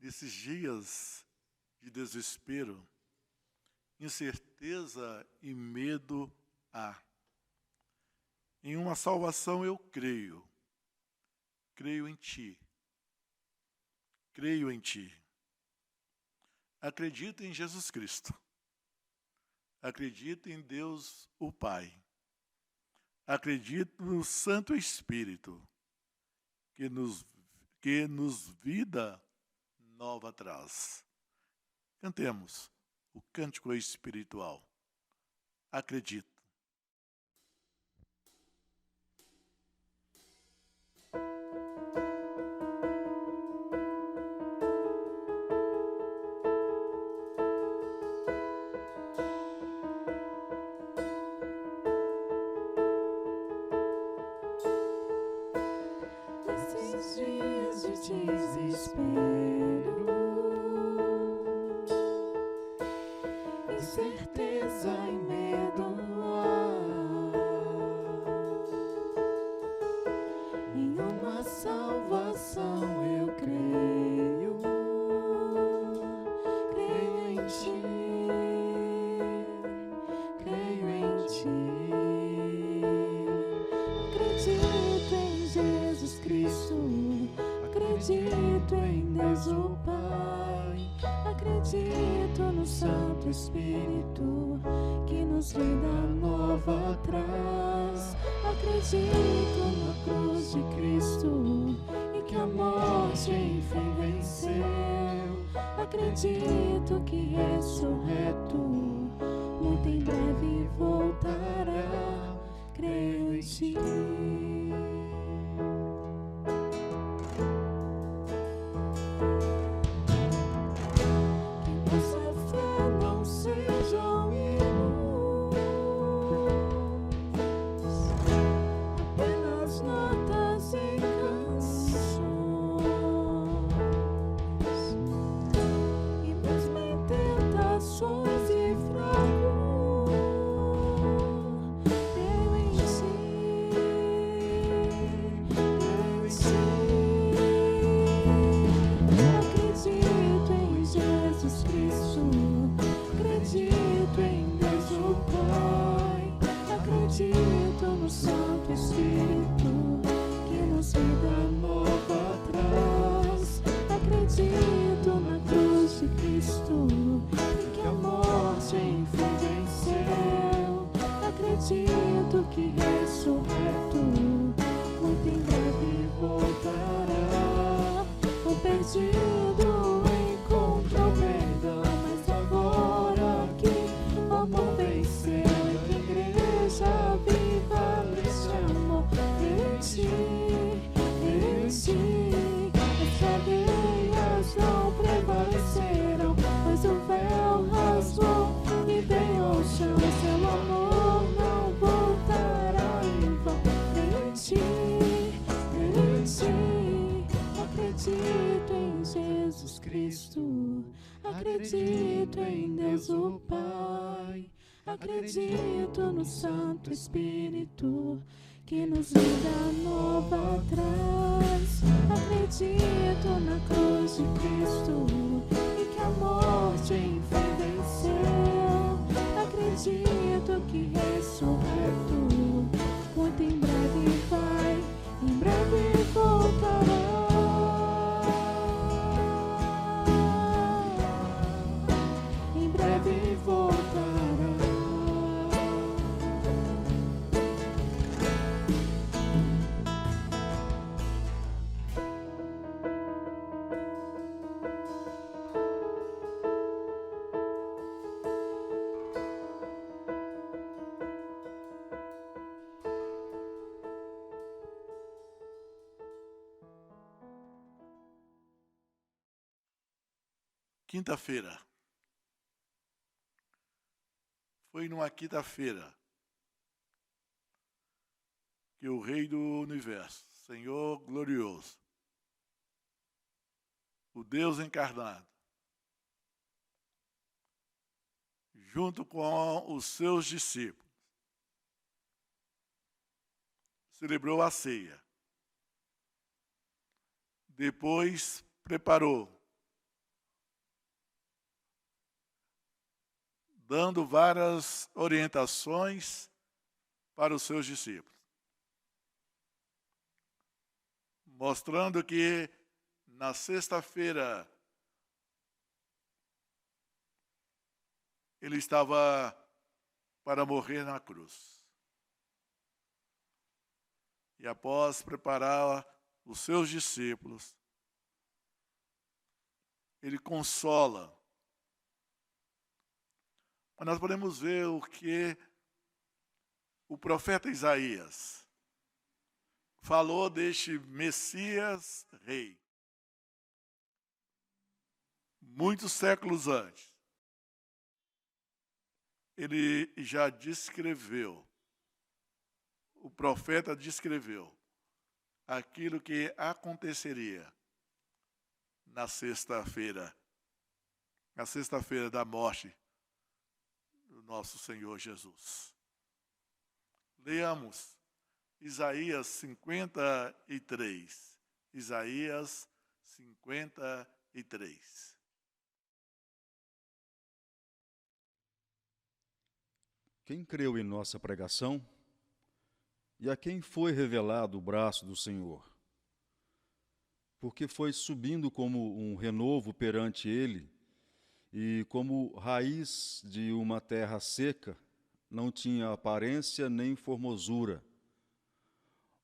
Nesses dias de desespero, incerteza e medo há. Em uma salvação eu creio. Creio em Ti. Creio em Ti. Acredito em Jesus Cristo. Acredito em Deus o Pai. Acredito no Santo Espírito, que nos vida nova traz. Cantemos o cântico espiritual. Acredito. Nesses dias de desespero, incerteza e medo há. Em uma salvação eu creio. Creio em Ti. Creio em Ti. Acredito em Jesus Cristo. Acredito em Deus o Pai. Acredito no Santo Espírito, que nos vida nova traz. Acredito na cruz de Cristo e que a morte enfim venceu. Acredito que ressurreto muito em breve voltará. Creio em Ti. Acredito no Santo Espírito, que nos vida nova traz. Acredito na cruz de Cristo, e que a morte enfim venceu. Acredito que ressurreto muito em breve voltará. O perdido encontrou perdão, mas agora aqui o amor venceu. Igreja viva neste amor. Creio em Ti, creio em Ti. As cadeias não prevaleceram, pois o véu rasgou e veio ao chão. Seu amor não voltará em vão. Creio em Ti, creio em Ti. Acredito em Jesus Cristo. Acredito em Deus o Pai. Acredito no Santo Espírito, que nos vida nova traz. Acredito na cruz de Cristo e que a morte enfim venceu. Acredito que ressurreto muito em breve vai, em breve voltará. Em breve voltará. Quinta-feira. Foi numa quinta-feira que o Rei do Universo, Senhor glorioso, o Deus encarnado, junto com os seus discípulos, celebrou a ceia. Depois preparou dando várias orientações para os seus discípulos, mostrando que na sexta-feira ele estava para morrer na cruz. E após preparar os seus discípulos, ele consola. Mas nós podemos ver o que o profeta Isaías falou deste Messias rei. Muitos séculos antes, ele já descreveu, o profeta descreveu aquilo que aconteceria na sexta-feira da morte do nosso Senhor Jesus. Leamos Isaías 53. Isaías 53. Quem creu em nossa pregação e a quem foi revelado o braço do Senhor? Porque foi subindo como um renovo perante ele, e como raiz de uma terra seca, não tinha aparência nem formosura.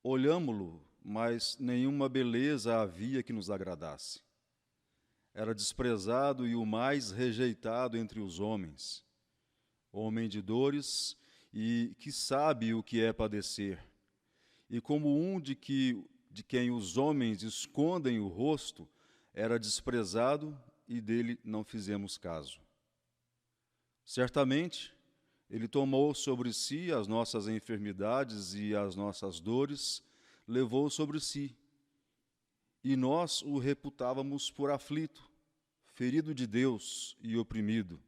Olhámo-lo, mas nenhuma beleza havia que nos agradasse. Era desprezado e o mais rejeitado entre os homens, homem de dores e que sabe o que é padecer, e como um de quem os homens escondem o rosto, era desprezado e dele não fizemos caso. Certamente, ele tomou sobre si as nossas enfermidades e as nossas dores, levou sobre si, e nós o reputávamos por aflito, ferido de Deus e oprimido.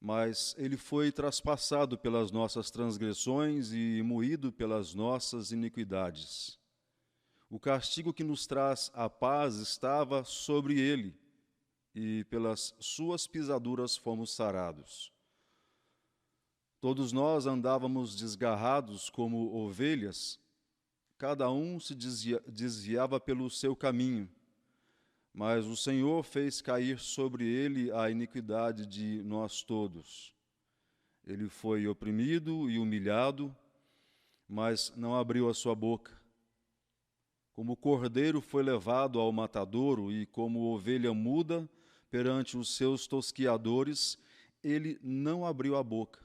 Mas ele foi traspassado pelas nossas transgressões e moído pelas nossas iniquidades. O castigo que nos traz a paz estava sobre ele, e pelas suas pisaduras fomos sarados. Todos nós andávamos desgarrados como ovelhas, cada um se desviava pelo seu caminho, mas o Senhor fez cair sobre ele a iniquidade de nós todos. Ele foi oprimido e humilhado, mas não abriu a sua boca. Como cordeiro foi levado ao matadouro, e como ovelha muda perante os seus tosquiadores, ele não abriu a boca.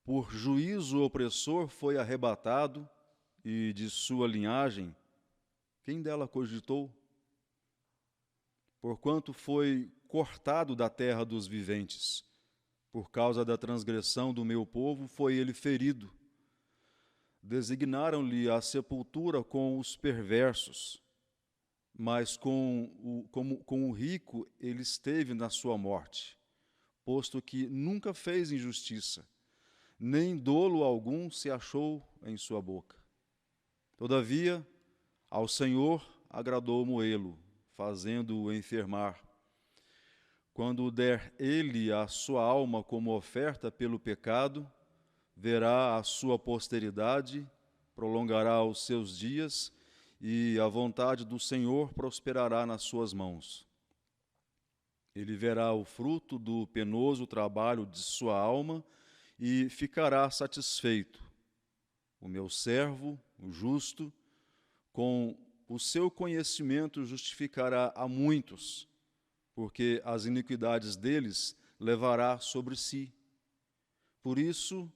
Por juízo opressor foi arrebatado, e de sua linhagem, quem dela cogitou? Porquanto foi cortado da terra dos viventes, por causa da transgressão do meu povo foi ele ferido. Designaram-lhe a sepultura com os perversos, mas com o rico ele esteve na sua morte, posto que nunca fez injustiça, nem dolo algum se achou em sua boca. Todavia, ao Senhor agradou moê-lo, fazendo-o enfermar. Quando der ele a sua alma como oferta pelo pecado, verá a sua posteridade, prolongará os seus dias, e a vontade do Senhor prosperará nas suas mãos. Ele verá o fruto do penoso trabalho de sua alma e ficará satisfeito. O meu servo, o justo, com o seu conhecimento justificará a muitos, porque as iniquidades deles levará sobre si. Por isso,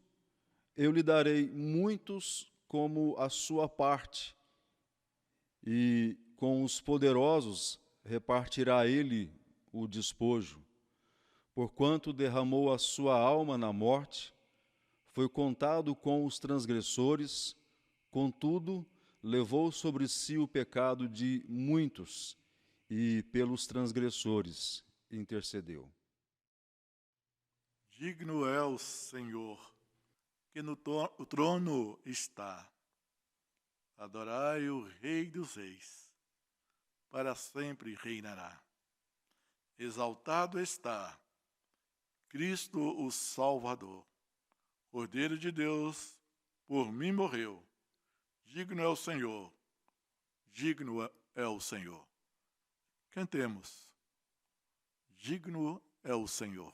eu lhe darei muitos como a sua parte, e com os poderosos repartirá ele o despojo. Porquanto derramou a sua alma na morte, foi contado com os transgressores, contudo, levou sobre si o pecado de muitos, e pelos transgressores intercedeu. Digno é o Senhor, que no trono está. Adorai o Rei dos Reis, para sempre reinará. Exaltado está, Cristo o Salvador, Cordeiro de Deus, por mim morreu. Digno é o Senhor, digno é o Senhor. Cantemos. Digno é o Senhor.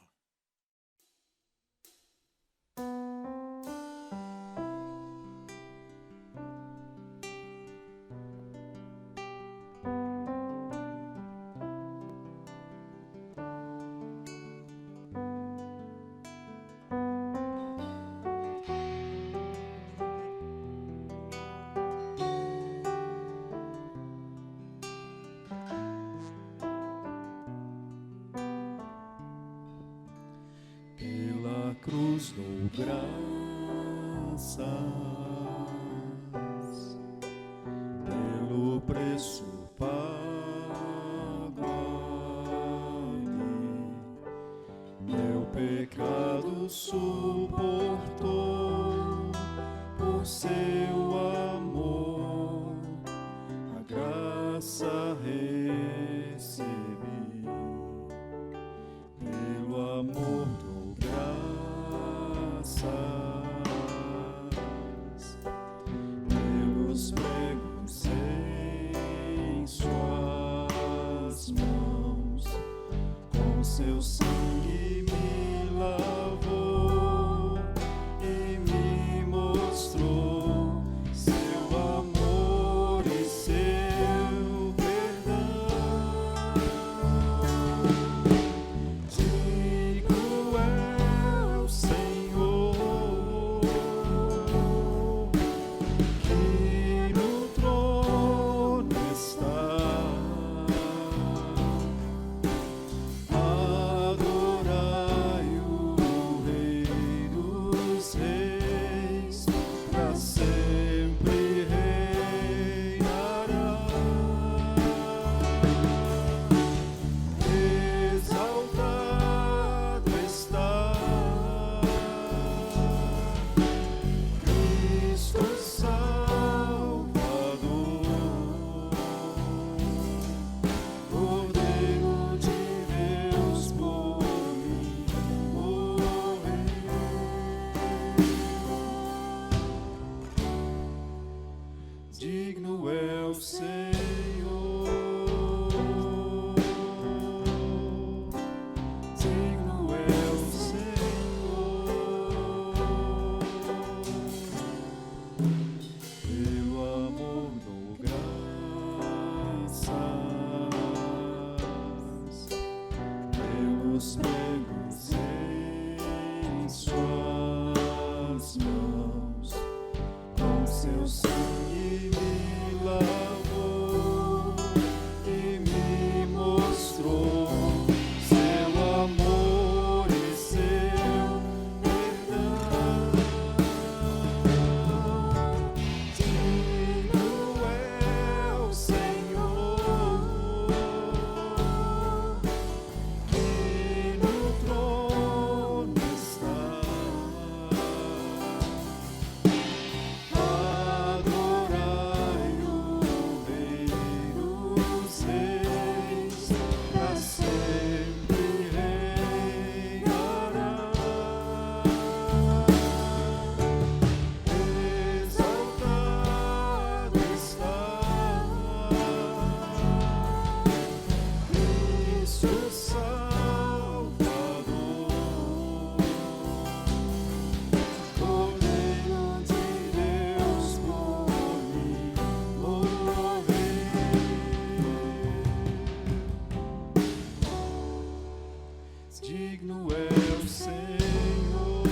Cruz dou graças pelo preço pago ali, meu pecado suportou por seu amor, a graça recebi, pelo amor dou graças, pelos pregos em suas mãos, com seu sangue me lavou e me mostrou seu amor e seu perdão. Digno é o Senhor, que no trono está. Adorai o Rei dos Reis, pra sempre reinará. Exaltado está Cristo Salvador, Cordeiro de Deus, por mim morreu. Digno é o Senhor, digno é o Senhor, pelo amor dou graças, pelos pregos em suas mãos, com seu sangue me lavou e me mostrou seu amor e seu perdão. Digno é o Senhor, que no trono está. Adorai o Rei dos Reis, pra sempre reinará. Exaltado está Cristo Salvador, Cordeiro de Deus, por mim morreu. Digno é o Senhor,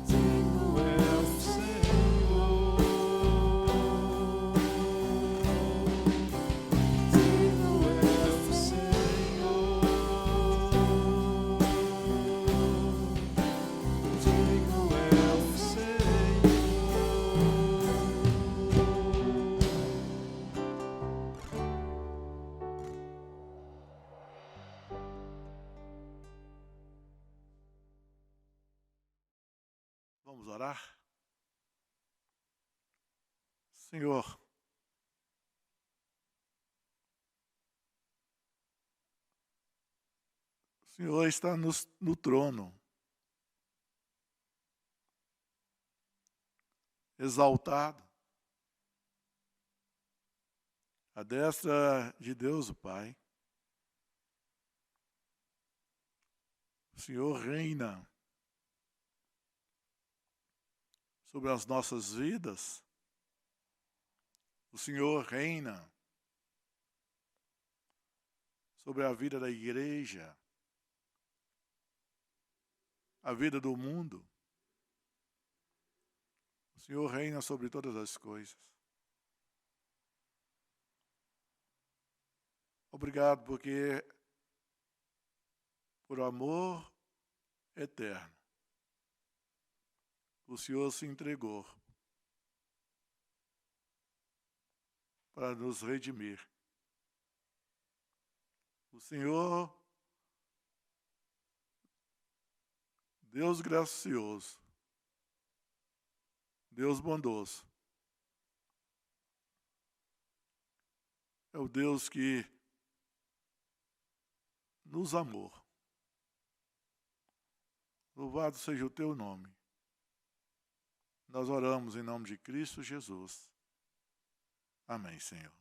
digno é o Senhor, digno é o Senhor, digno é o Senhor. Vamos orar? Senhor, Senhor está no trono, exaltado, à destra de Deus o Pai. O Senhor reina sobre as nossas vidas. O Senhor reina sobre a vida da igreja, a vida do mundo. O Senhor reina sobre todas as coisas. Obrigado porque, por amor eterno, o Senhor se entregou para nos redimir. O Senhor, Deus gracioso, Deus bondoso, é o Deus que nos amou. Louvado seja o teu nome. Nós oramos em nome de Cristo Jesus. Amém, Senhor.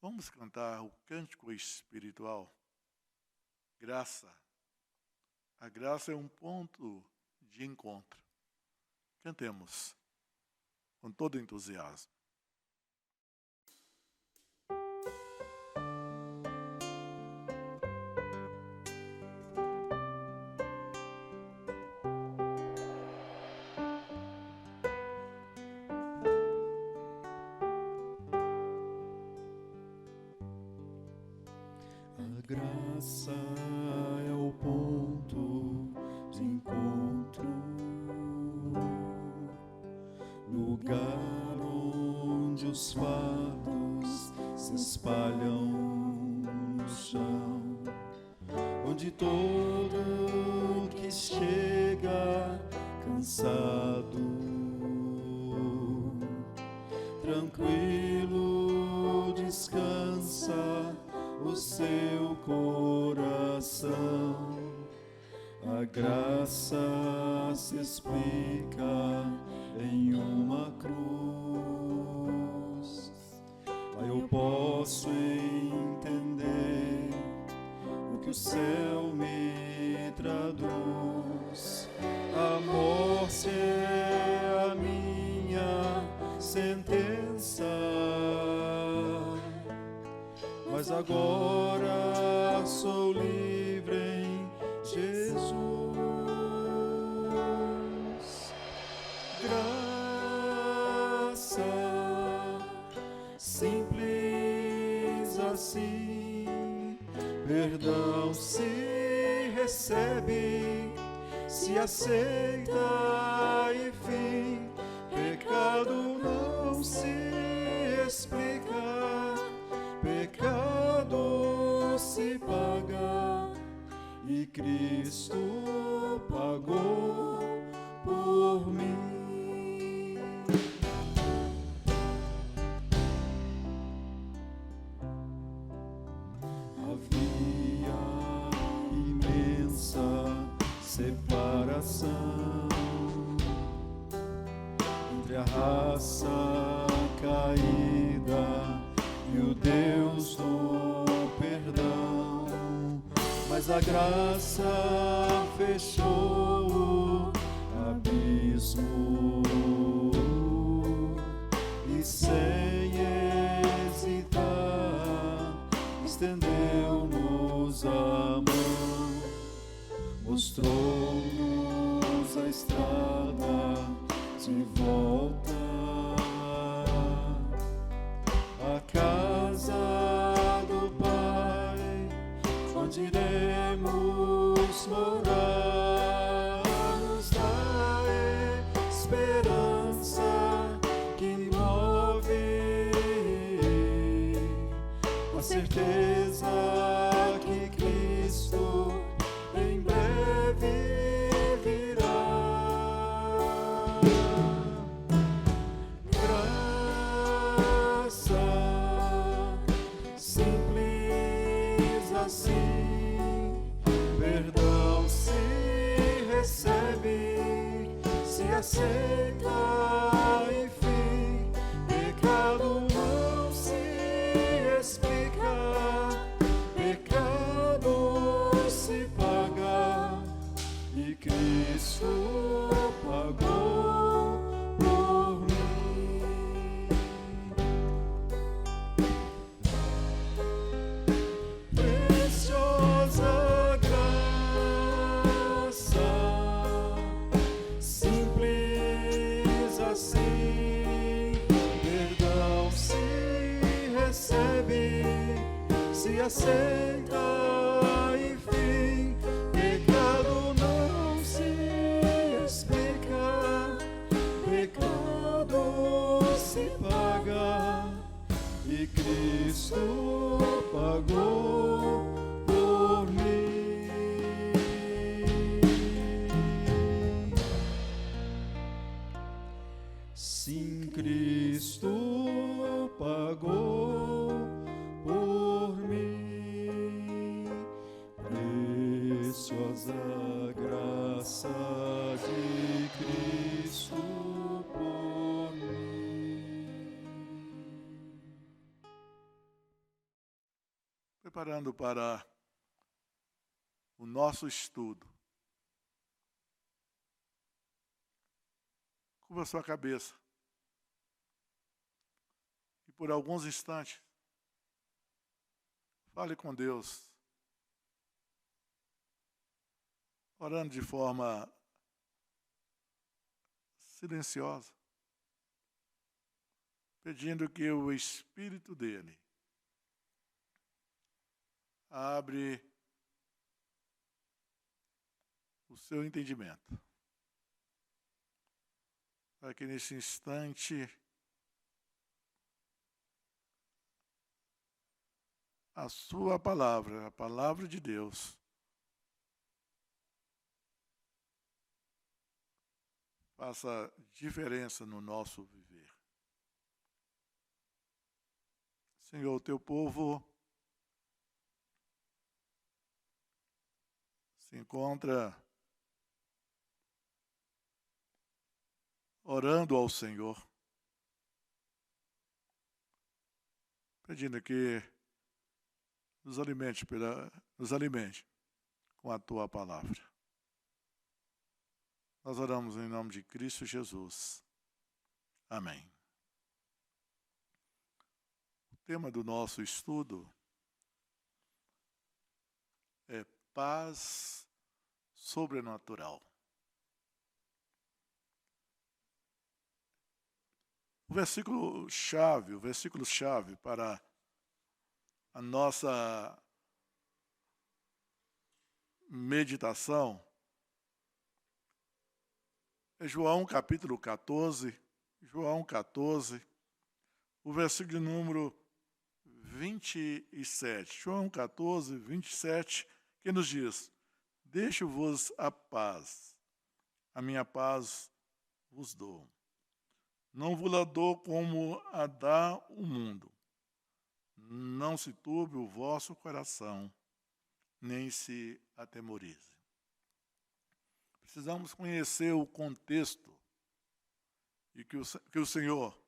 Vamos cantar o cântico espiritual. Graça. A graça é um ponto de encontro. Cantemos com todo entusiasmo. A graça é o ponto de encontro, lugar onde os fardos se espalham no chão, onde todo que chega cansado, tranquilo descansa o seu coração. A graça se explica em uma cruz. Aí eu posso entender o que o céu me traduz. A morte é a minha sentença, mas agora sou livre em Jesus. Graça, simples assim, perdão se recebe, se aceita e fim, pecado não se explica, pecado se paga e Cristo pagou por mim. Havia imensa separação entre a raça caída e o Deus do perdão, mas a graça fechou o abismo e sem hesitar estendeu-nos a mão, mostrou-nos a estrada de volta à casa do Pai, onde iremos morar, nos dá esperança que move, a certeza que Cristo em breve virá. Graça simples aceita, enfim, pecado não se explica, pecado se paga, e Cristo pagou por mim. Sim, Cristo pagou por mim. Preciosa graça de Cristo por mim. Preparando para o nosso estudo. Curva sua cabeça. E por alguns instantes, fale com Deus, orando de forma silenciosa, pedindo que o Espírito dele abre o seu entendimento, para que nesse instante a sua palavra, a palavra de Deus, faça diferença no nosso viver. Senhor, o teu povo se encontra orando ao Senhor, pedindo que nos alimente com a tua palavra. Nós oramos em nome de Cristo Jesus. Amém. O tema do nosso estudo é paz sobrenatural. O versículo-chave para a nossa meditação é João capítulo 14, o versículo número 27. João 14, 27, que nos diz: deixo-vos a paz, a minha paz vos dou. Não vos la dou como a dá o mundo. Não se turbe o vosso coração, nem se atemorize. Precisamos conhecer o contexto e que o Senhor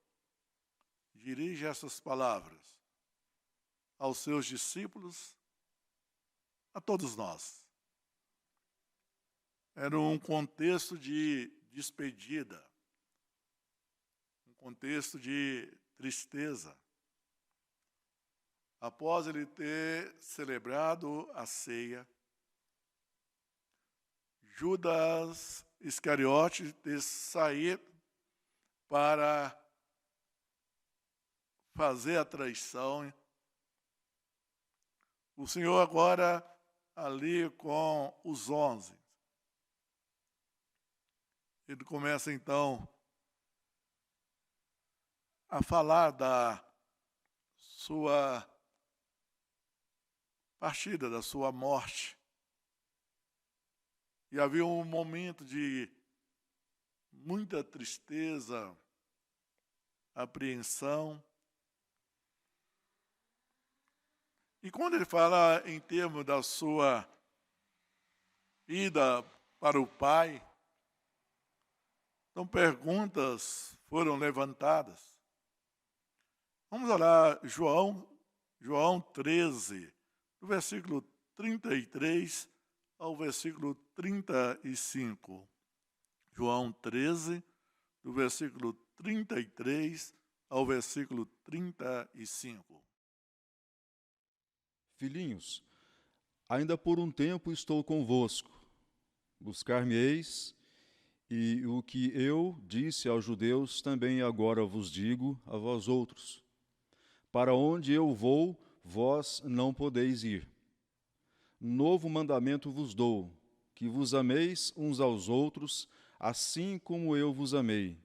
dirige essas palavras aos seus discípulos, a todos nós. Era um contexto de despedida, um contexto de tristeza. Após ele ter celebrado a ceia, Judas Iscariote ter saído para fazer a traição. O Senhor agora ali com os 11. Ele começa então a falar da sua partida, da sua morte. E havia um momento de muita tristeza, apreensão. E quando ele fala em termos da sua ida para o Pai, então perguntas foram levantadas. Vamos olhar João 13, do versículo 33 ao versículo 35. João 13, do versículo 33 ao versículo 35. Filhinhos, ainda por um tempo estou convosco. Buscar-me-eis, e o que eu disse aos judeus também agora vos digo a vós outros. Para onde eu vou, vós não podeis ir. Novo mandamento vos dou, que vos ameis uns aos outros, assim como eu vos amei.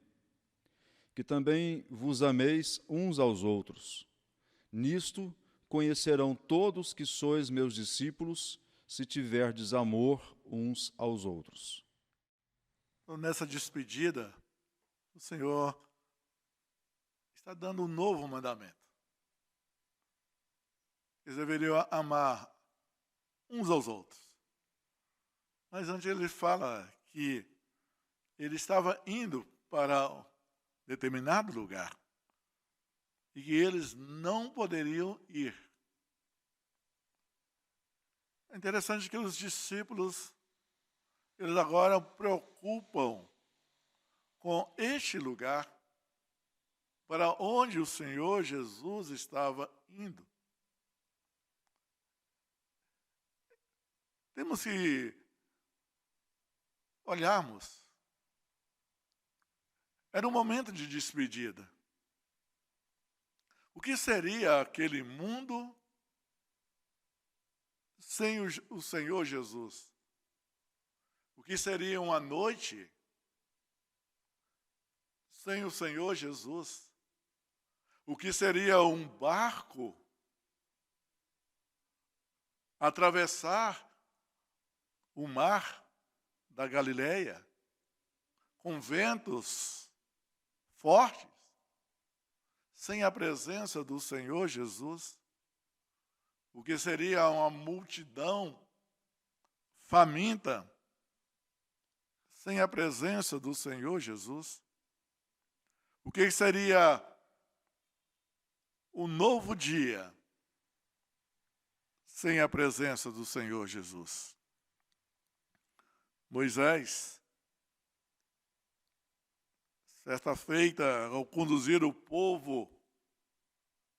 Que também vos ameis uns aos outros. Nisto conhecerão todos que sois meus discípulos, se tiverdes amor uns aos outros. Então, nessa despedida, o Senhor está dando um novo mandamento. Eles deveriam amar uns aos outros. Mas antes ele fala que ele estava indo para um determinado lugar e que eles não poderiam ir. É interessante que os discípulos, eles agora preocupam com este lugar para onde o Senhor Jesus estava indo. Temos que olharmos. Era um momento de despedida. O que seria aquele mundo sem o Senhor Jesus? O que seria uma noite sem o Senhor Jesus? O que seria um barco atravessar o mar da Galileia com ventos fortes, sem a presença do Senhor Jesus? O que seria uma multidão faminta, sem a presença do Senhor Jesus? O que seria o novo dia, sem a presença do Senhor Jesus? Moisés, certa feita, ao conduzir o povo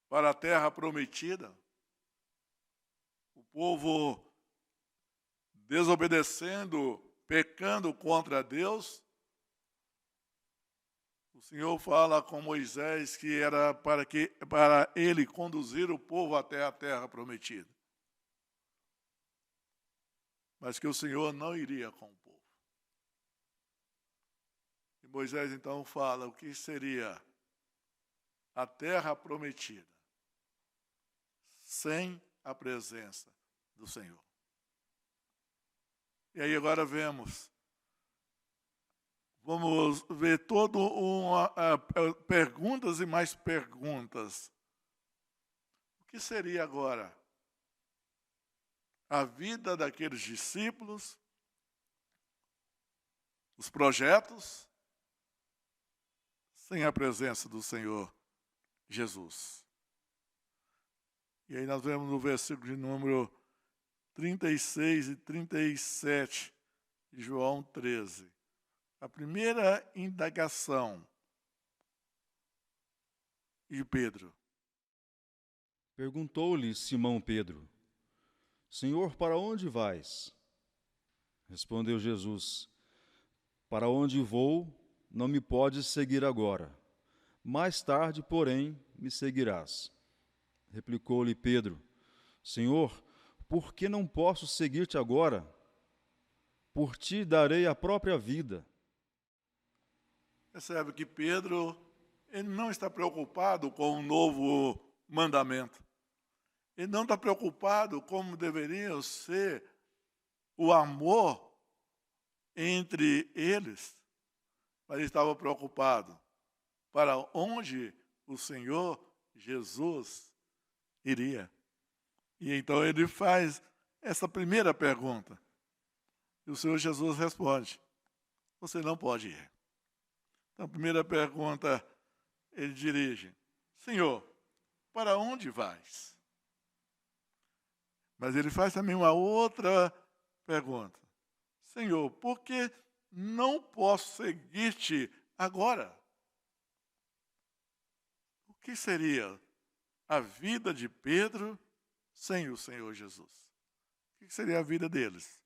para a terra prometida, o povo desobedecendo, pecando contra Deus, o Senhor fala com Moisés que era para ele conduzir o povo até a terra prometida. Mas que o Senhor não iria com o povo. E Moisés então fala o que seria a terra prometida sem a presença do Senhor. E aí agora vamos ver perguntas e mais perguntas. O que seria agora a vida daqueles discípulos, os projetos, sem a presença do Senhor Jesus? E aí nós vemos no versículo de número 36 e 37 de João 13. A primeira indagação de Pedro. Perguntou-lhe Simão Pedro: Senhor, para onde vais? Respondeu Jesus: Para onde vou, não me podes seguir agora. Mais tarde, porém, me seguirás. Replicou-lhe Pedro: Senhor, por que não posso seguir-te agora? Por ti darei a própria vida. Percebe que Pedro, ele não está preocupado com um novo mandamento. Ele não está preocupado como deveria ser o amor entre eles, mas ele estava preocupado para onde o Senhor Jesus iria. E então ele faz essa primeira pergunta. E o Senhor Jesus responde: você não pode ir. Então, a primeira pergunta ele dirige: Senhor, para onde vais? Mas ele faz também uma outra pergunta: Senhor, por que não posso seguir-te agora? O que seria a vida de Pedro sem o Senhor Jesus? O que seria a vida deles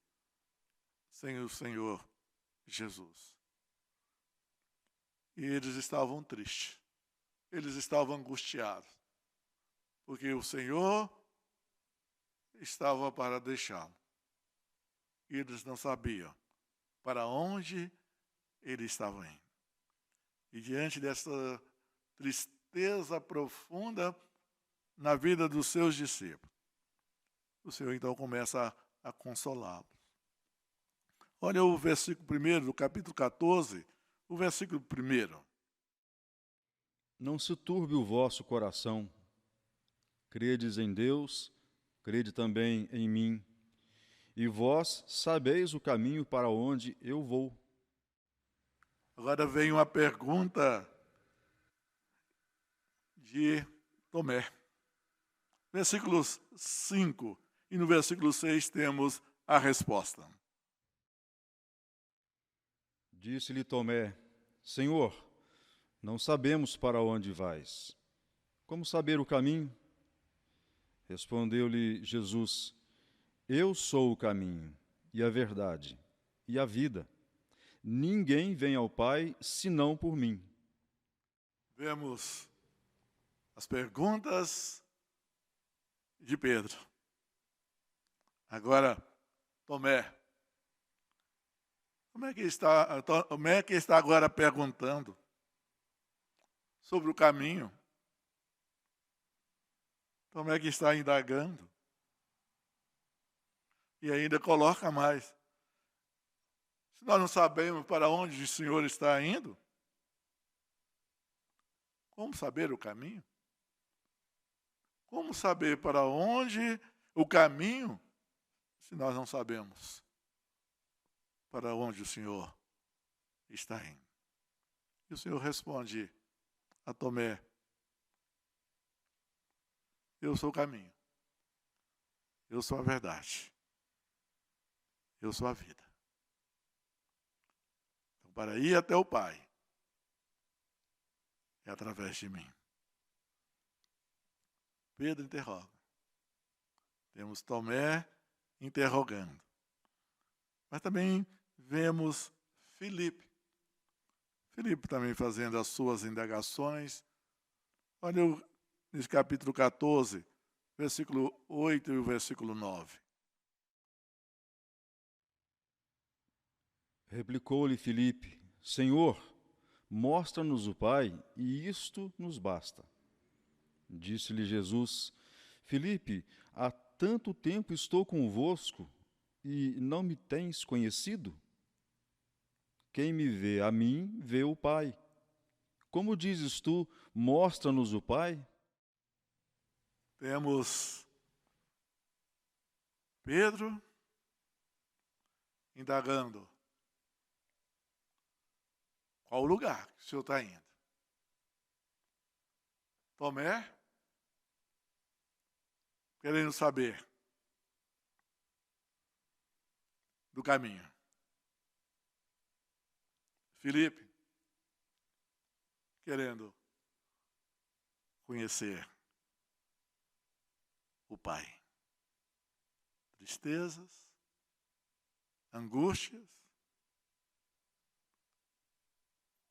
sem o Senhor Jesus? E eles estavam tristes, eles estavam angustiados, porque o Senhor estava para deixá-lo. E eles não sabiam para onde ele estava indo. E diante dessa tristeza profunda na vida dos seus discípulos, o Senhor então começa a consolá-los. Olha o versículo 1 do capítulo 14, o versículo 1. Não se turbe o vosso coração. Credes em Deus, crede também em mim. E vós sabeis o caminho para onde eu vou. Agora vem uma pergunta de Tomé. Versículos 5 e no versículo 6 temos a resposta. Disse-lhe Tomé: Senhor, não sabemos para onde vais. Como saber o caminho? Respondeu-lhe Jesus: Eu sou o caminho, e a verdade, e a vida. Ninguém vem ao Pai senão por mim. Vemos as perguntas de Pedro. Agora, Tomé. Tomé que está agora perguntando sobre o caminho. Tomé que está indagando. E ainda coloca mais. Se nós não sabemos para onde o Senhor está indo, como saber o caminho? Como saber para onde o caminho, se nós não sabemos para onde o Senhor está indo? E o Senhor responde a Tomé: Eu sou o caminho, eu sou a verdade, eu sou a vida. Então, para ir até o Pai, é através de mim. Pedro interroga. Temos Tomé interrogando. Mas também vemos Filipe. Filipe também fazendo as suas indagações. Olha nesse capítulo 14, versículo 8 e o versículo 9. Replicou-lhe Filipe: Senhor, mostra-nos o Pai, e isto nos basta. Disse-lhe Jesus: Filipe, há tanto tempo estou convosco, e não me tens conhecido? Quem me vê a mim, vê o Pai. Como dizes tu, mostra-nos o Pai? Temos Pedro indagando. Qual o lugar que o Senhor está indo? Tomé querendo saber do caminho. Filipe querendo conhecer o Pai. Tristezas, angústias,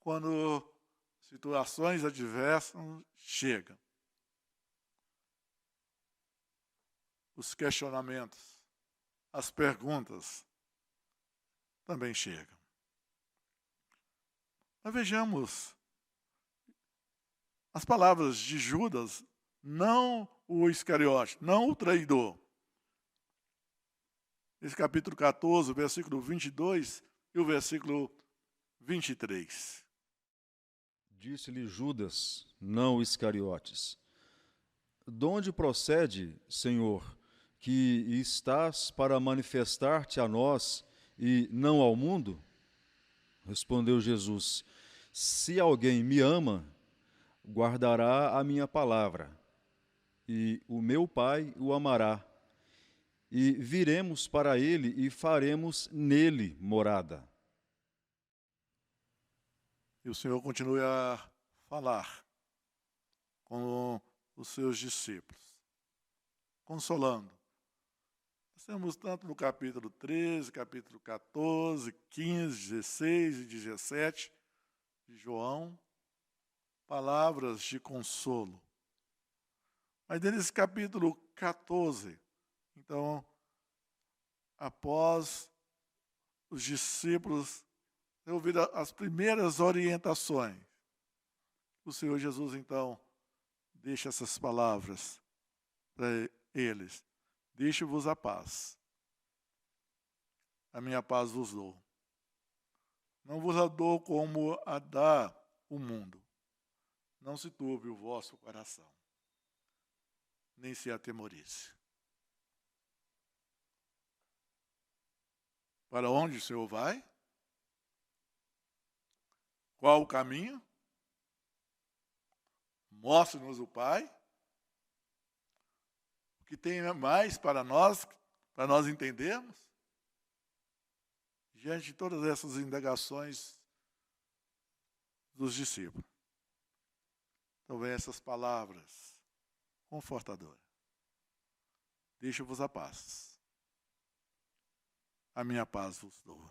quando situações adversas chegam. Os questionamentos, as perguntas também chegam. Mas vejamos as palavras de Judas, não o Iscariote, não o traidor. Esse capítulo 14, o versículo 22 e o versículo 23. Disse-lhe Judas, não o Iscariotes: De onde procede, Senhor, que estás para manifestar-te a nós e não ao mundo? Respondeu Jesus: Se alguém me ama, guardará a minha palavra, e o meu Pai o amará, e viremos para ele e faremos nele morada. E o Senhor continua a falar com os seus discípulos, consolando. Nós temos tanto no capítulo 13, capítulo 14, 15, 16 e 17 de João, palavras de consolo. Mas nesse capítulo 14, Então, após os discípulos terem ouvido as primeiras orientações, o Senhor Jesus, então, deixa essas palavras para eles. Deixe-vos a paz. A minha paz vos dou. Não vos a dou como a dá o mundo. Não se turbe o vosso coração, nem se atemorize. Para onde o Senhor vai? Qual o caminho? Mostre-nos o Pai. O que tem mais para nós entendermos? Diante de todas essas indagações dos discípulos. Então vem essas palavras confortadoras. Deixo-vos a paz. A minha paz vos dou.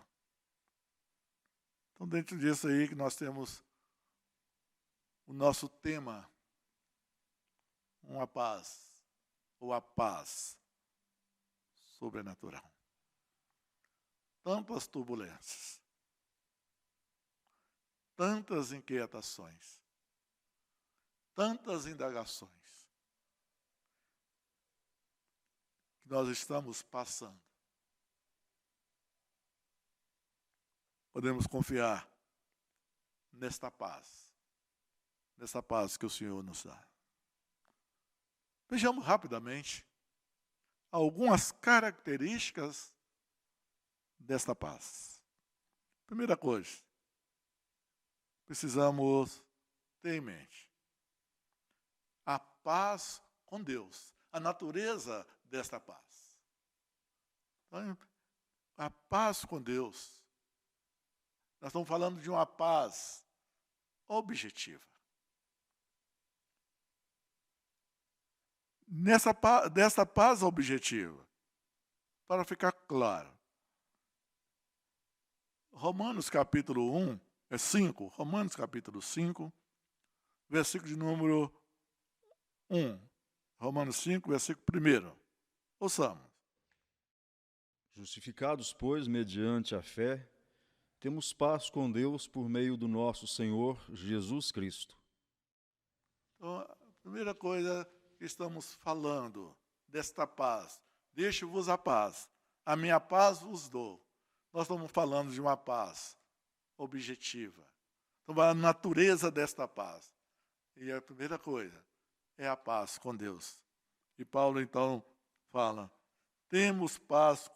Então, dentro disso aí que nós temos o nosso tema, uma paz, ou a paz sobrenatural. Tantas turbulências, tantas inquietações, tantas indagações que nós estamos passando. Podemos confiar nesta paz que o Senhor nos dá. Vejamos rapidamente algumas características desta paz. Primeira coisa, precisamos ter em mente a paz com Deus, a natureza desta paz. Então, a paz com Deus. Nós estamos falando de uma paz objetiva. Dessa paz objetiva, para ficar claro, Romanos capítulo 5, Romanos capítulo 5, versículo de número 1. Romanos 5, versículo 1. Ouçamos. Justificados, pois, mediante a fé, temos paz com Deus por meio do nosso Senhor Jesus Cristo. Então, a primeira coisa que estamos falando desta paz, deixo-vos a paz, a minha paz vos dou. Nós estamos falando de uma paz objetiva. Então, a natureza desta paz. E a primeira coisa é a paz com Deus. E Paulo, então, fala, temos paz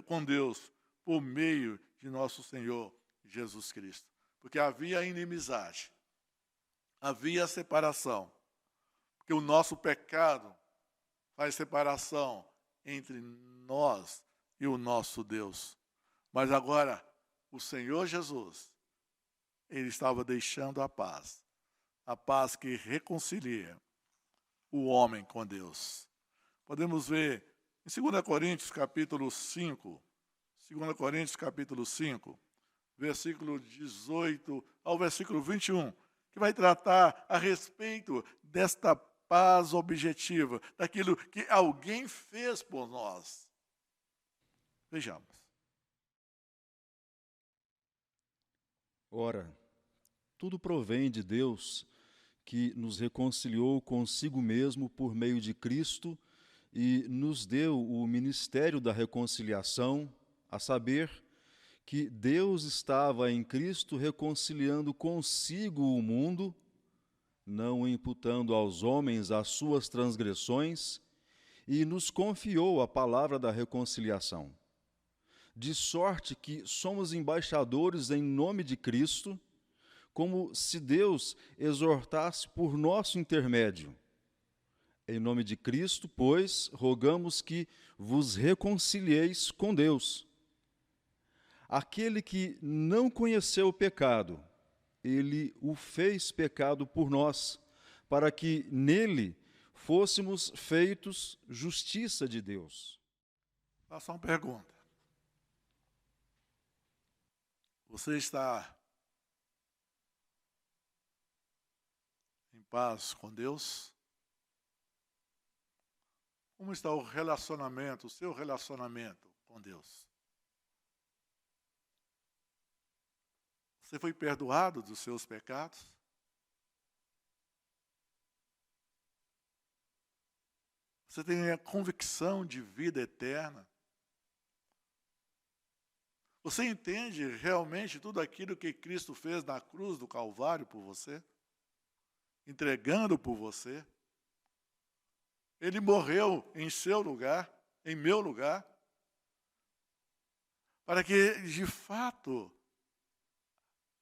com Deus por meio de nosso Senhor Jesus Cristo. Porque havia inimizade, havia separação. Porque o nosso pecado faz separação entre nós e o nosso Deus. Mas agora, o Senhor Jesus, Ele estava deixando a paz que reconcilia o homem com Deus. Podemos ver em 2 Coríntios capítulo 5, 2 Coríntios capítulo 5, versículo 18 ao versículo 21, que vai tratar a respeito desta paz objetiva, daquilo que alguém fez por nós. Vejamos. Ora, tudo provém de Deus, que nos reconciliou consigo mesmo por meio de Cristo e nos deu o ministério da reconciliação, a saber, que Deus estava em Cristo reconciliando consigo o mundo, não imputando aos homens as suas transgressões, e nos confiou a palavra da reconciliação. De sorte que somos embaixadores em nome de Cristo, como se Deus exortasse por nosso intermédio. Em nome de Cristo, pois, rogamos que vos reconcilieis com Deus. Aquele que não conheceu o pecado, Ele o fez pecado por nós, para que nele fôssemos feitos justiça de Deus. Faço uma pergunta. Você está em paz com Deus? Como está o relacionamento, o seu relacionamento com Deus? Você foi perdoado dos seus pecados? Você tem a convicção de vida eterna? Você entende realmente tudo aquilo que Cristo fez na cruz do Calvário por você? Entregando por você? Ele morreu em seu lugar, em meu lugar, para que, de fato,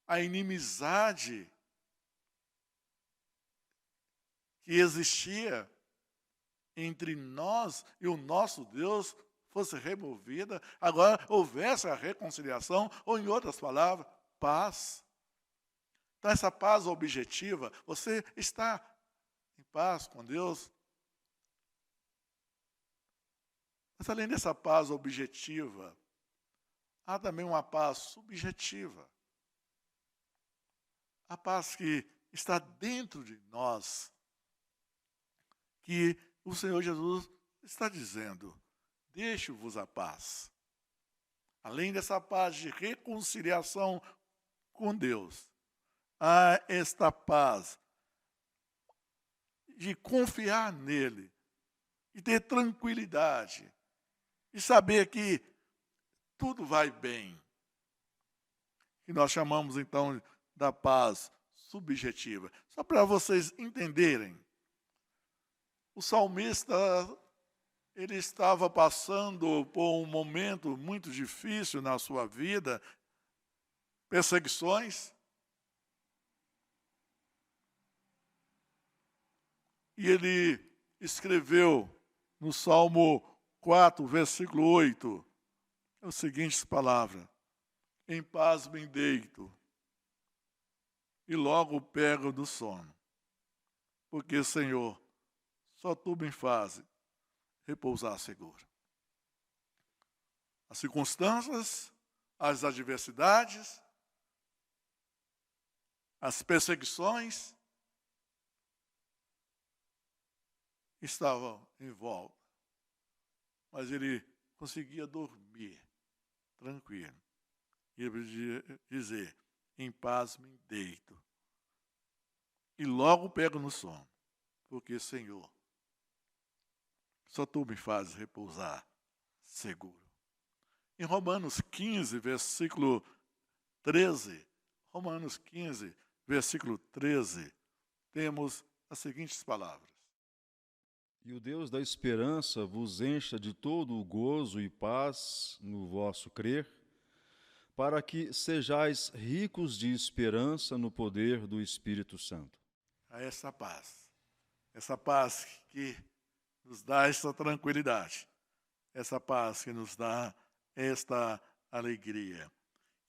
a inimizade que existia entre nós e o nosso Deus fosse removida, agora houvesse a reconciliação, ou em outras palavras, paz. Então essa paz objetiva, você está em paz com Deus? Mas além dessa paz objetiva, há também uma paz subjetiva. A paz que está dentro de nós, que o Senhor Jesus está dizendo: deixo-vos a paz. Além dessa paz de reconciliação com Deus, há esta paz de confiar nele, de ter tranquilidade, de saber que tudo vai bem. Que nós chamamos então da paz subjetiva. Só para vocês entenderem, o salmista, ele estava passando por um momento muito difícil na sua vida, perseguições, e ele escreveu no Salmo 4, versículo 8, as seguintes palavras: em paz me deito, e logo pego do sono, porque, Senhor, só tu me fazes repousar seguro. As circunstâncias, as adversidades, as perseguições estavam em volta, mas ele conseguia dormir tranquilo. E ele podia dizer: em paz me deito, e logo pego no sono, porque, Senhor, só tu me fazes repousar seguro. Em Romanos 15, versículo 13, Romanos 15, versículo 13, temos as seguintes palavras: E o Deus da esperança vos encha de todo o gozo e paz no vosso crer, para que sejais ricos de esperança no poder do Espírito Santo. a essa paz que nos dá essa tranquilidade, essa paz que nos dá esta alegria.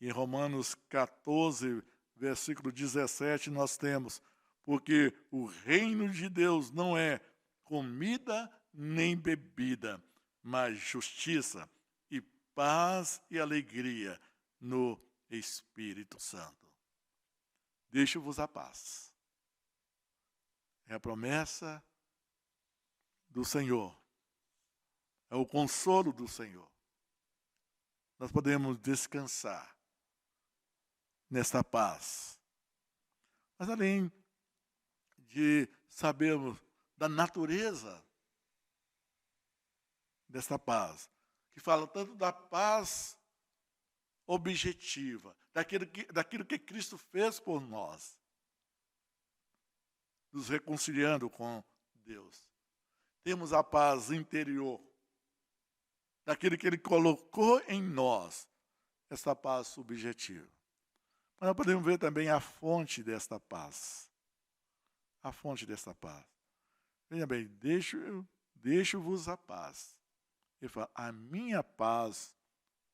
Em Romanos 14, versículo 17, nós temos: porque o reino de Deus não é comida nem bebida, mas justiça e paz e alegria no Espírito Santo. Deixo-vos a paz. É a promessa do Senhor. É o consolo do Senhor. Nós podemos descansar nesta paz. Mas além de sabermos da natureza desta paz, que fala tanto da paz objetiva, daquilo que Cristo fez por nós, nos reconciliando com Deus. Temos a paz interior, daquilo que Ele colocou em nós, essa paz subjetiva. Mas nós podemos ver também a fonte desta paz. A fonte desta paz. Veja bem, deixo-vos a paz. Ele fala: a minha paz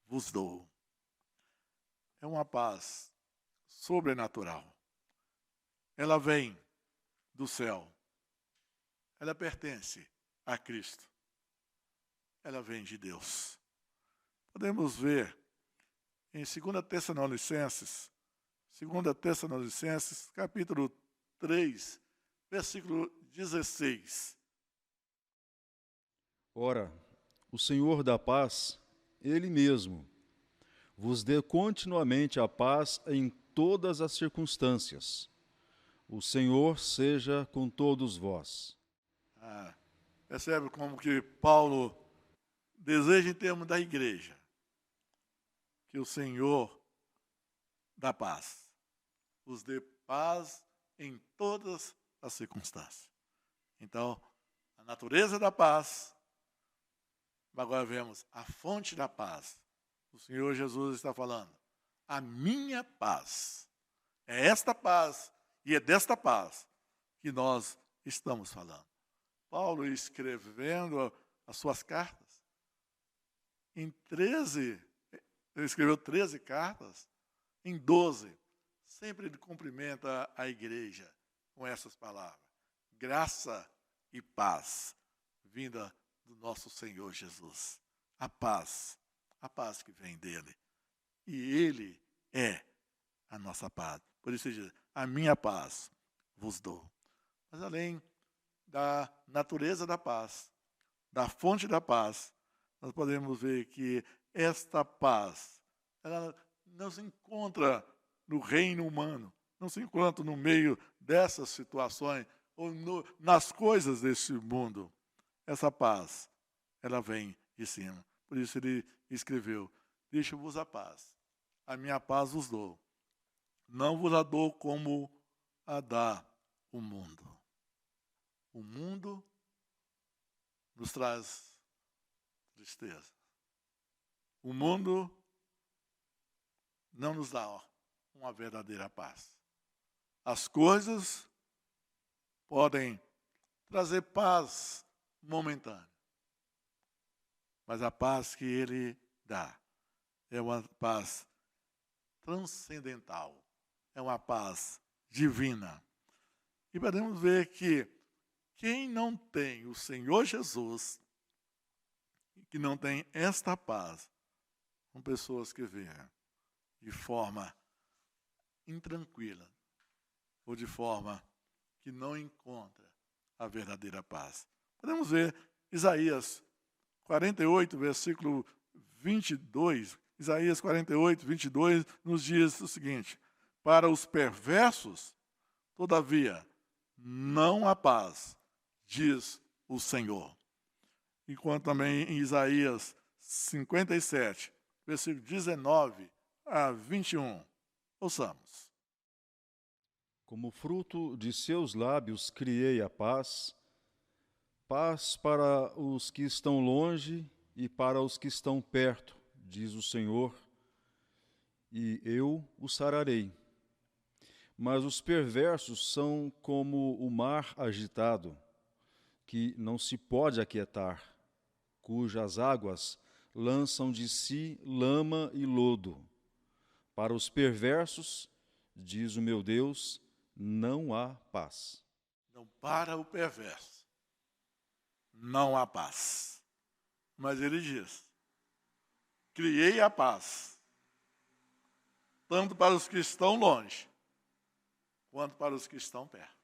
vos dou. É uma paz sobrenatural. Ela vem do céu. Ela pertence a Cristo. Ela vem de Deus. Podemos ver em 2 Tessalonicenses, capítulo 3, versículo 16. Ora, o Senhor da paz, Ele mesmo, vos dê continuamente a paz em todas as circunstâncias. O Senhor seja com todos vós. Ah, percebe como que Paulo deseja em termos da igreja que o Senhor da paz os dê paz em todas as circunstâncias. Então, a natureza da paz, agora vemos a fonte da paz. O Senhor Jesus está falando, a minha paz. É esta paz e é desta paz que nós estamos falando. Paulo escrevendo as suas cartas, ele escreveu 13 cartas, em 12, sempre ele cumprimenta a igreja com essas palavras. Graça e paz, vinda do nosso Senhor Jesus. A paz que vem dele. E ele é a nossa paz. Por isso ele diz, a minha paz vos dou. Mas além da natureza da paz, da fonte da paz, nós podemos ver que esta paz, ela não se encontra no reino humano, não se encontra no meio dessas situações ou nas coisas desse mundo. Essa paz, ela vem de cima. Por isso ele escreveu, deixo-vos a paz, a minha paz vos dou. Não vos a dou como a dá o mundo. O mundo nos traz tristeza. O mundo não nos dá uma verdadeira paz. As coisas podem trazer paz momentânea, mas a paz que ele dá é uma paz transcendental, é uma paz divina. E podemos ver que quem não tem o Senhor Jesus, que não tem esta paz, são pessoas que vivem de forma intranquila, ou de forma que não encontra a verdadeira paz. Podemos ver Isaías 48, versículo 22. Isaías 48, 22 nos diz o seguinte, para os perversos, todavia, não há paz, diz o Senhor. Enquanto também em Isaías 57, versículo 19 a 21, ouçamos. Como fruto de seus lábios criei a paz, paz para os que estão longe e para os que estão perto, diz o Senhor, e eu os sararei. Mas os perversos são como o mar agitado, que não se pode aquietar, cujas águas lançam de si lama e lodo. Para os perversos, diz o meu Deus, não há paz. Então, para o perverso, não há paz. Mas ele diz, criei a paz, tanto para os que estão longe, quanto para os que estão perto.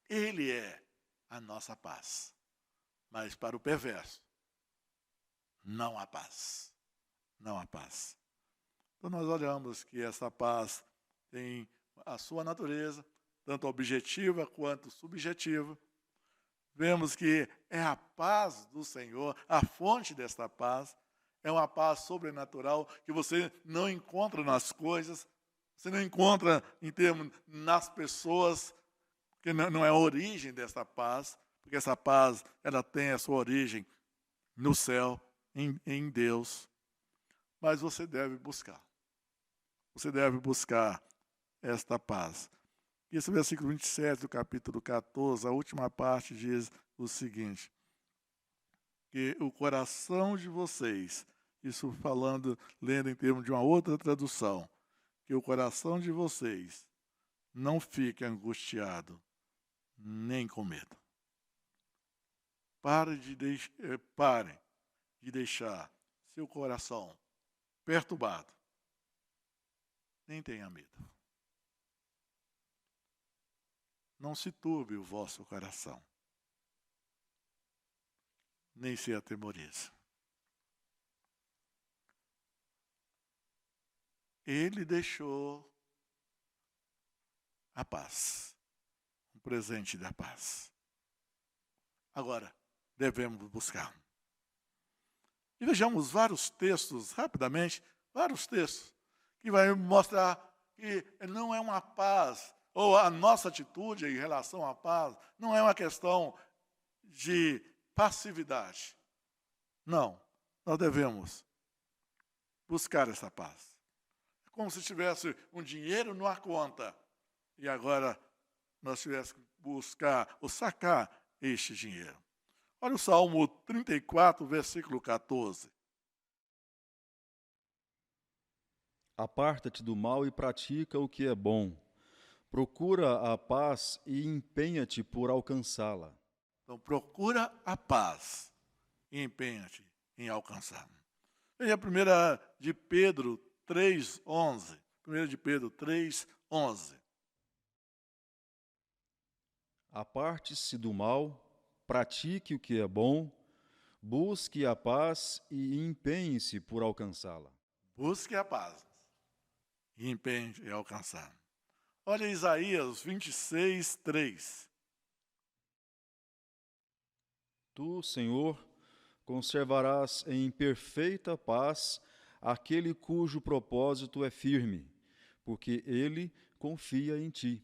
Ele é a nossa paz. Mas para o perverso, não há paz. Não há paz. Então nós olhamos que essa paz tem a sua natureza, tanto objetiva quanto subjetiva. Vemos que é a paz do Senhor, a fonte desta paz, é uma paz sobrenatural que você não encontra nas coisas, você não encontra em termos nas pessoas, que não é a origem desta paz, porque essa paz ela tem a sua origem no céu, em Deus. Mas você deve buscar. Você deve buscar esta paz. Esse versículo 27 do capítulo 14, a última parte diz o seguinte, que o coração de vocês, isso falando, lendo em termos de uma outra tradução, que o coração de vocês não fique angustiado, nem com medo. Parem de deixar seu coração perturbado. Nem tenha medo. Não se turbe o vosso coração. nem se atemorize. Ele deixou a paz, um presente da paz. Agora, devemos buscar. E vejamos vários textos, rapidamente, vários textos, que vai mostrar que não é uma paz, ou a nossa atitude em relação à paz, não é uma questão de passividade. Não, nós devemos buscar essa paz. É como se tivesse um dinheiro numa conta, e agora nós tivéssemos que buscar ou sacar este dinheiro. Olha o Salmo 34, versículo 14. Aparta-te do mal e pratica o que é bom. Procura a paz e empenha-te por alcançá-la. Então, procura a paz e empenha-te em alcançá-la. Veja a 1 de Pedro 3,11. 1 de Pedro 3,11. Aparte-se do mal, pratique o que é bom, busque a paz e empenhe-se por alcançá-la. Busque a paz e empenhe-te em alcançá-la. Olha Isaías 26, 3. Tu, Senhor, conservarás em perfeita paz aquele cujo propósito é firme, porque ele confia em ti.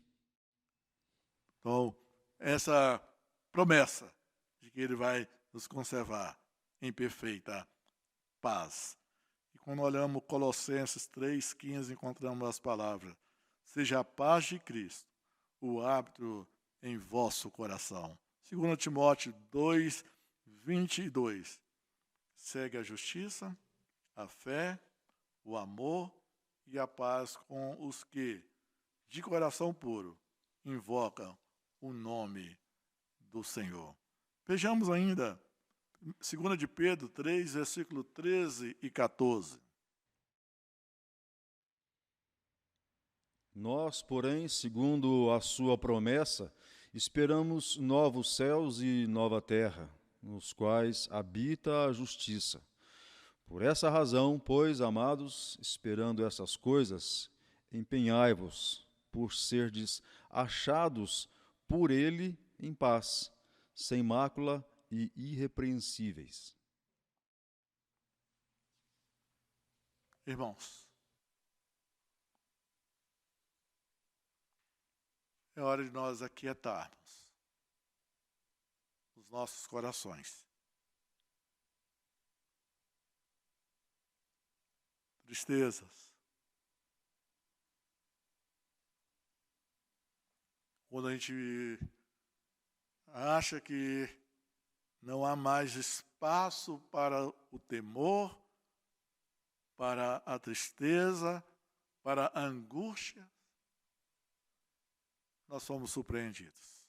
Então, essa promessa de que ele vai nos conservar em perfeita paz. E quando olhamos Colossenses 3,15, encontramos as palavras: seja a paz de Cristo o árbitro em vosso coração. 2 Timóteo 2, 22. Segue a justiça, a fé, o amor e a paz com os que, de coração puro, invocam o nome do Senhor. Vejamos ainda 2 de Pedro 3, versículo 13 e 14. Nós, porém, segundo a sua promessa, esperamos novos céus e nova terra, nos quais habita a justiça. Por essa razão, pois, amados, esperando essas coisas, empenhai-vos por serdes achados por ele em paz, sem mácula e irrepreensíveis. Irmãos, é hora de nós aquietarmos os nossos corações. Tristezas. Quando a gente acha que não há mais espaço para o temor, para a tristeza, para a angústia, nós somos surpreendidos.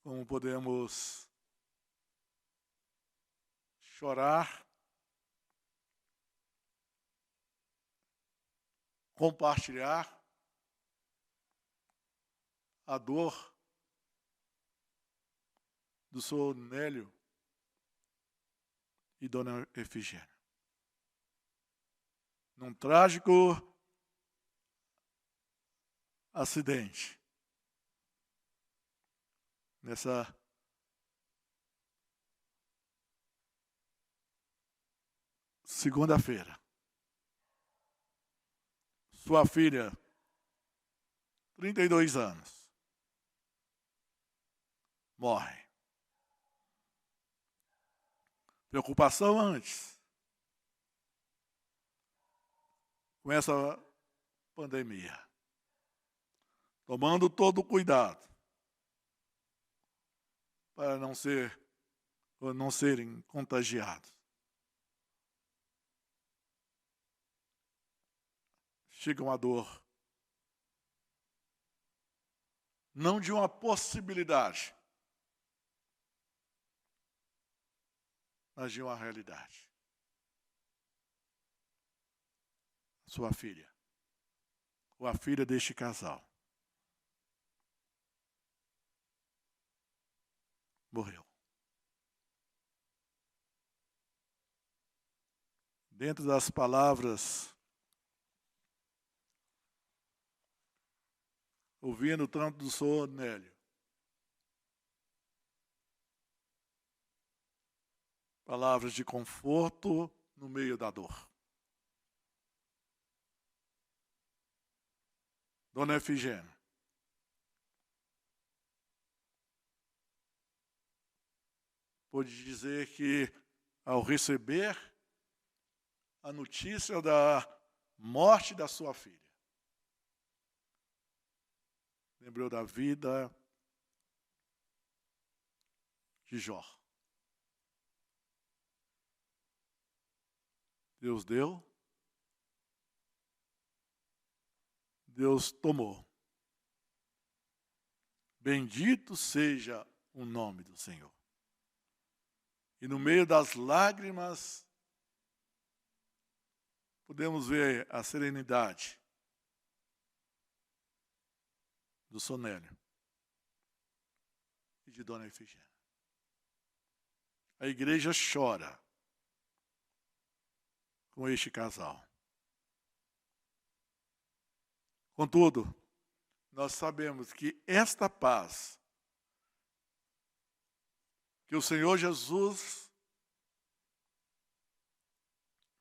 Como podemos chorar, compartilhar a dor do senhor Nélio e dona Efigênia. Num trágico acidente, nessa segunda-feira, sua filha, 32 anos, morre. Preocupação antes. Com essa pandemia. Tomando todo o cuidado para não serem contagiados. Chega uma dor. Não de uma possibilidade, mas de uma realidade. Sua filha, ou a filha deste casal, morreu. Dentro das palavras, ouvindo tanto do Senhor Nélio, palavras de conforto no meio da dor. Dona Efigênia, pode dizer que ao receber a notícia da morte da sua filha, lembrou da vida de Jó. Deus deu, Deus tomou. Bendito seja o nome do Senhor. E no meio das lágrimas, podemos ver a serenidade do Sonélio e de Dona Efigênia. A igreja chora com este casal. Contudo, nós sabemos que esta paz que o Senhor Jesus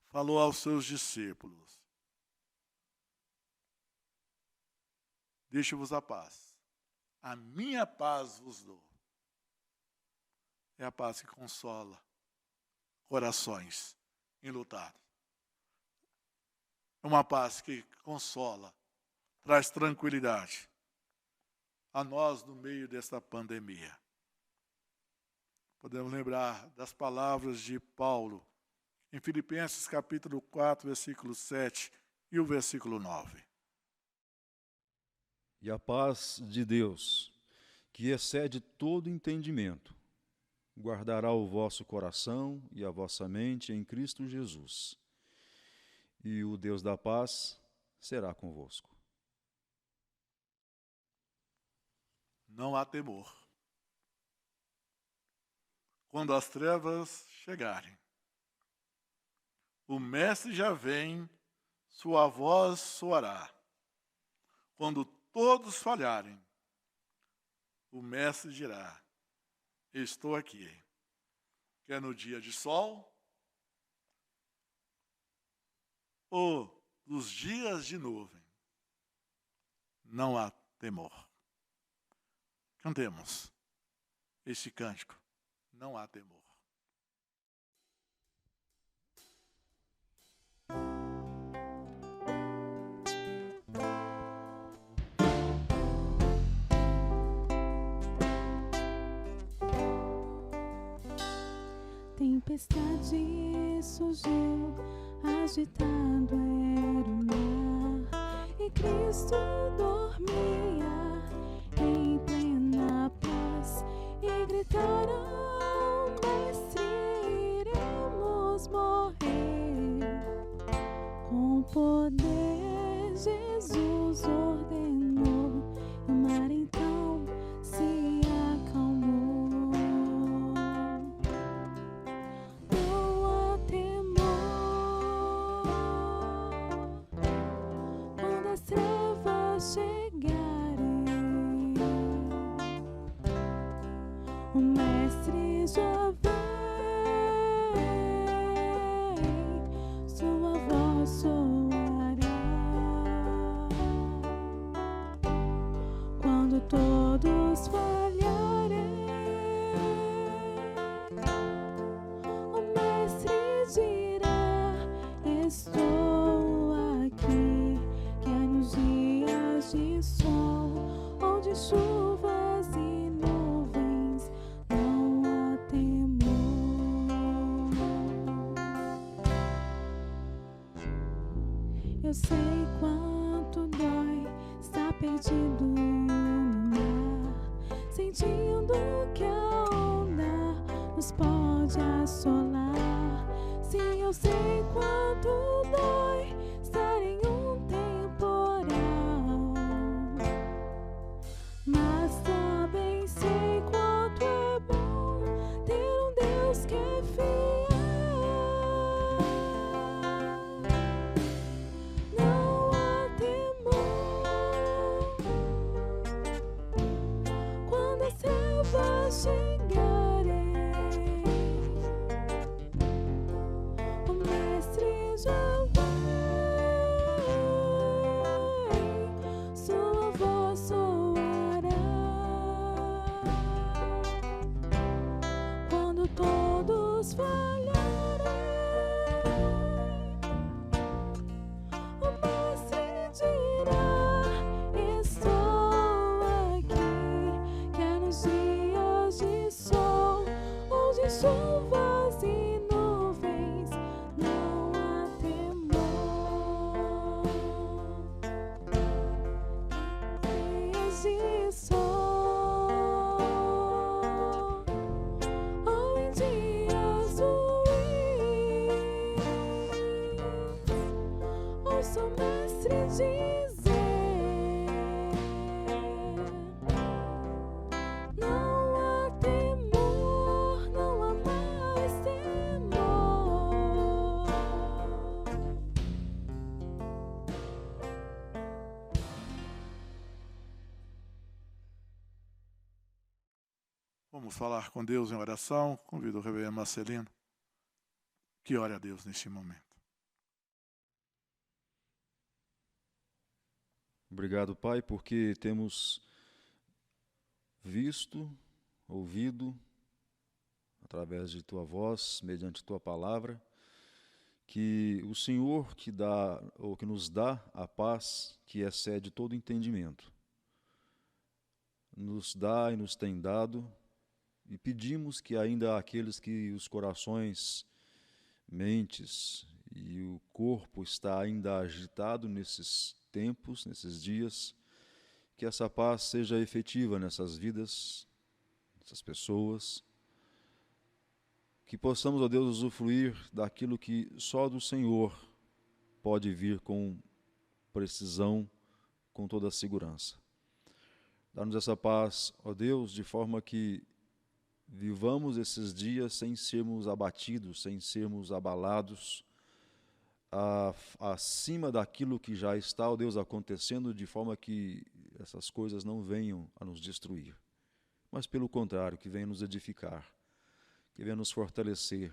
falou aos seus discípulos: deixo-vos a paz, a minha paz vos dou. É a paz que consola corações enlutados. É uma paz que consola, traz tranquilidade a nós no meio desta pandemia. Podemos lembrar das palavras de Paulo em Filipenses capítulo 4, versículo 7 e o versículo 9. E a paz de Deus, que excede todo entendimento, guardará o vosso coração e a vossa mente em Cristo Jesus. E o Deus da paz será convosco. Não há temor. Quando as trevas chegarem, o Mestre já vem, sua voz soará. Quando todos falharem, o Mestre dirá: estou aqui. Quer no dia de sol ou nos dias de nuvem, não há temor. Cantemos este cântico, não há temor. Tempestade surgiu, agitado era o mar, e Cristo dormia em plena paz, e gritaram: Mestre, iremos morrer. Com poder Jesus ordenou, e o mar então se acalmou. Não há temor quando as trevas chegarem. O Mestre já vem, sua voz soará. Quando todos falharem, o Mestre dirá: estou aqui. Quer nos dias de sol ou de chuvas e nuvens, não há temor. Eu sei quanto dói estar perdido no mar, sentindo que a onda nos pode assolar. Sim, eu sei quanto dói estar em um temporal, mas também sei quanto é bom chegarei. O Mestre já vai, sua voz soará. Quando todos falharem, o Mestre dirá: estou aqui. Quer nos dias de sol ou de chuvas e nuvens, não há temor. Dias de sol ou em dias ruins, ouça o Mestre dizer: não há temor, não há mais temor. Vamos falar com Deus em oração. Convido o reverendo Marcelino que ore a Deus neste momento. Obrigado, Pai, porque temos visto, ouvido, através de Tua voz, mediante Tua palavra, que o Senhor que dá, ou que nos dá a paz que excede todo entendimento, nos dá e nos tem dado, e pedimos que ainda aqueles que os corações, mentes e o corpo está ainda agitado nesses tempos, nesses dias, que essa paz seja efetiva nessas vidas, nessas pessoas, que possamos, ó Deus, usufruir daquilo que só do Senhor pode vir com precisão, com toda a segurança. Dá-nos essa paz, ó Deus, de forma que vivamos esses dias sem sermos abatidos, sem sermos abalados, acima daquilo que já está, ó Deus, acontecendo, de forma que essas coisas não venham a nos destruir, mas pelo contrário, que venham nos edificar, que venham nos fortalecer,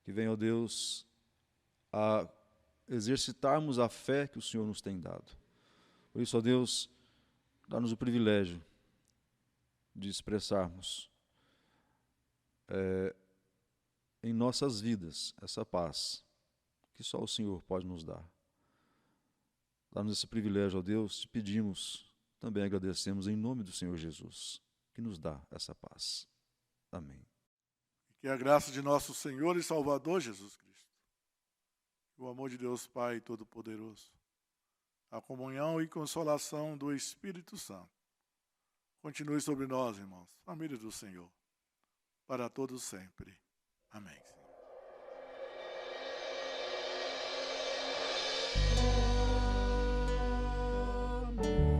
que venham, ó Deus, a exercitarmos a fé que o Senhor nos tem dado. Por isso, ó Deus, dá-nos o privilégio de expressarmos em nossas vidas essa paz que só o Senhor pode nos dar. Dá-nos esse privilégio, ó Deus, te pedimos, também agradecemos em nome do Senhor Jesus, que nos dá essa paz. Amém. Que a graça de nosso Senhor e Salvador Jesus Cristo, o amor de Deus Pai Todo-Poderoso, a comunhão e consolação do Espírito Santo continue sobre nós, irmãos, família do Senhor, para todos sempre. Amém. Amém.